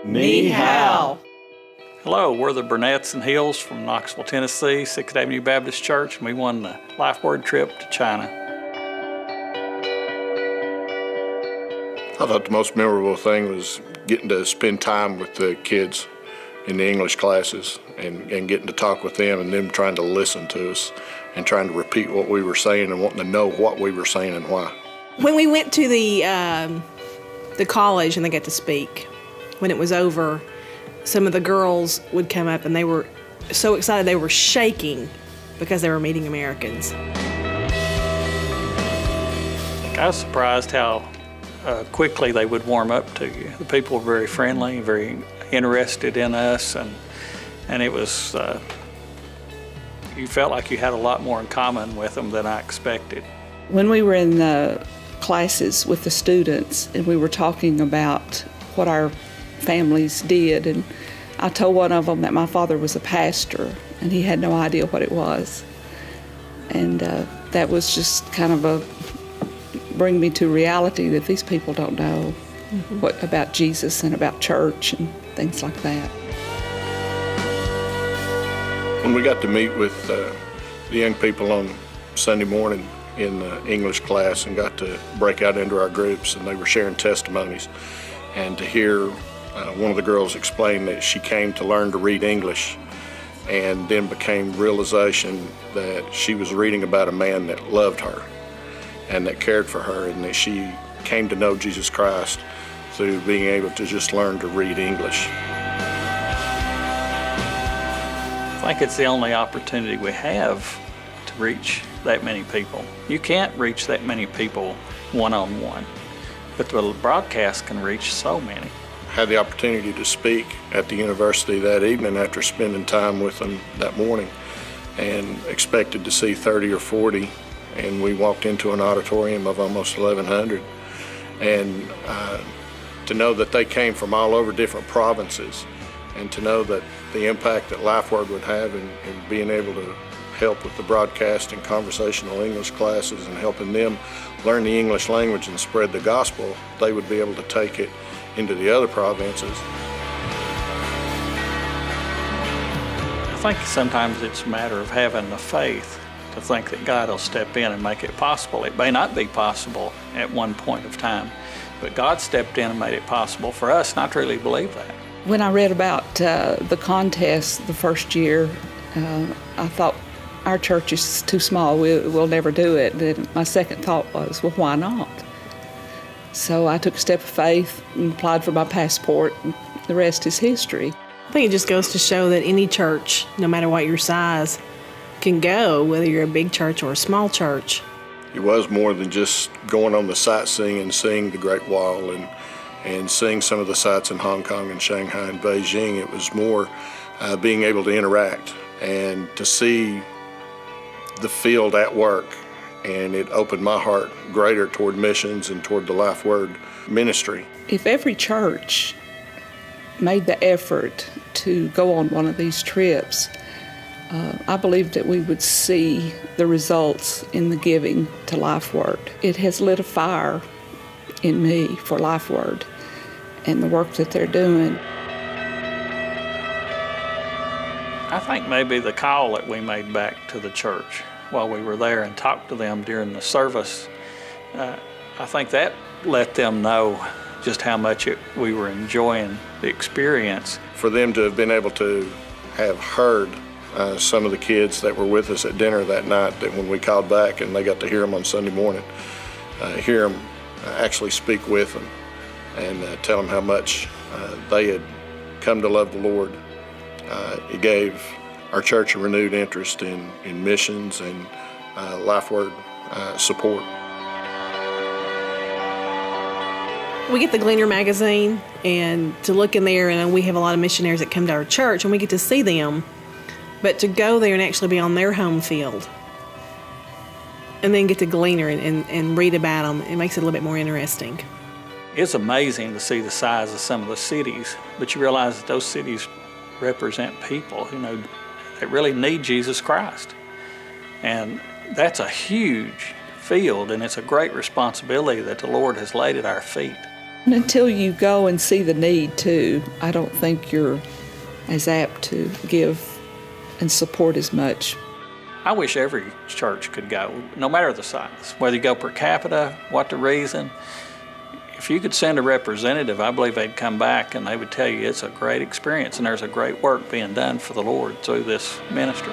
Ni hao. Hello, we're the Burnetts and Hills from Knoxville, Tennessee, 6th Avenue Baptist Church, and we won the Lifeword trip to China. I thought the most memorable thing was getting to spend time with the kids in the English classes and getting to talk with them and them trying to listen to us and trying to repeat what we were saying and wanting to know what we were saying and why. When we went to the college and they got to speak, when it was over, some of the girls would come up and they were so excited they were shaking because they were meeting Americans. I was surprised how quickly they would warm up to you. The people were very friendly, very interested in us, and it was, you felt like you had a lot more in common with them than I expected. When we were in the classes with the students and we were talking about what our families did, and I told one of them that my father was a pastor and he had no idea what it was. And that was just kind of bring me to reality that these people don't know what about Jesus and about church and things like that. When we got to meet with the young people on Sunday morning in the English class and got to break out into our groups and they were sharing testimonies, and to hear one of the girls explain that she came to learn to read English and then became realization that she was reading about a man that loved her and that cared for her, and that she came to know Jesus Christ through being able to just learn to read English. I think it's the only opportunity we have to reach that many people. You can't reach that many people one-on-one, but the broadcast can reach so many. I had the opportunity to speak at the university that evening after spending time with them that morning, and expected to see 30 or 40, and we walked into an auditorium of almost 1,100, and to know that they came from all over different provinces, and to know that the impact that Lifeword would have in being able to help with the broadcast and conversational English classes and helping them learn the English language and spread the gospel, they would be able to take it into the other provinces. I think sometimes it's a matter of having the faith to think that God will step in and make it possible. It may not be possible at one point of time, but God stepped in and made it possible for us, and I truly believe that. When I read about the contest the first year, I thought, our church is too small, we'll never do it. Then my second thought was, well, why not? So I took a step of faith and applied for my passport, and the rest is history. I think it just goes to show that any church, no matter what your size, can go, whether you're a big church or a small church. It was more than just going on the sightseeing and seeing the Great Wall and seeing some of the sites in Hong Kong and Shanghai and Beijing. It was more being able to interact and to see the field at work, and it opened my heart greater toward missions and toward the Lifeword ministry. If every church made the effort to go on one of these trips, I believe that we would see the results in the giving to Lifeword. It has lit a fire in me for Lifeword and the work that they're doing. I think maybe the call that we made back to the church while we were there and talked to them during the service, I think that let them know just how much we were enjoying the experience. For them to have been able to have heard some of the kids that were with us at dinner that night, that when we called back and they got to hear them on Sunday morning, hear them actually speak with them and tell them how much they had come to love the Lord. It gave our church a renewed interest in missions and Lifeword support. We get the Gleaner magazine, and to look in there, and we have a lot of missionaries that come to our church, and we get to see them. But to go there and actually be on their home field and then get to Gleaner and read about them, it makes it a little bit more interesting. It's amazing to see the size of some of the cities, but you realize that those cities represent people who know that really need Jesus Christ. And that's a huge field, and it's a great responsibility that the Lord has laid at our feet. And until you go and see the need too, I don't think you're as apt to give and support as much. I wish every church could go, no matter the size, whether you go per capita, what the reason. If you could send a representative, I believe they'd come back and they would tell you it's a great experience and there's a great work being done for the Lord through this ministry.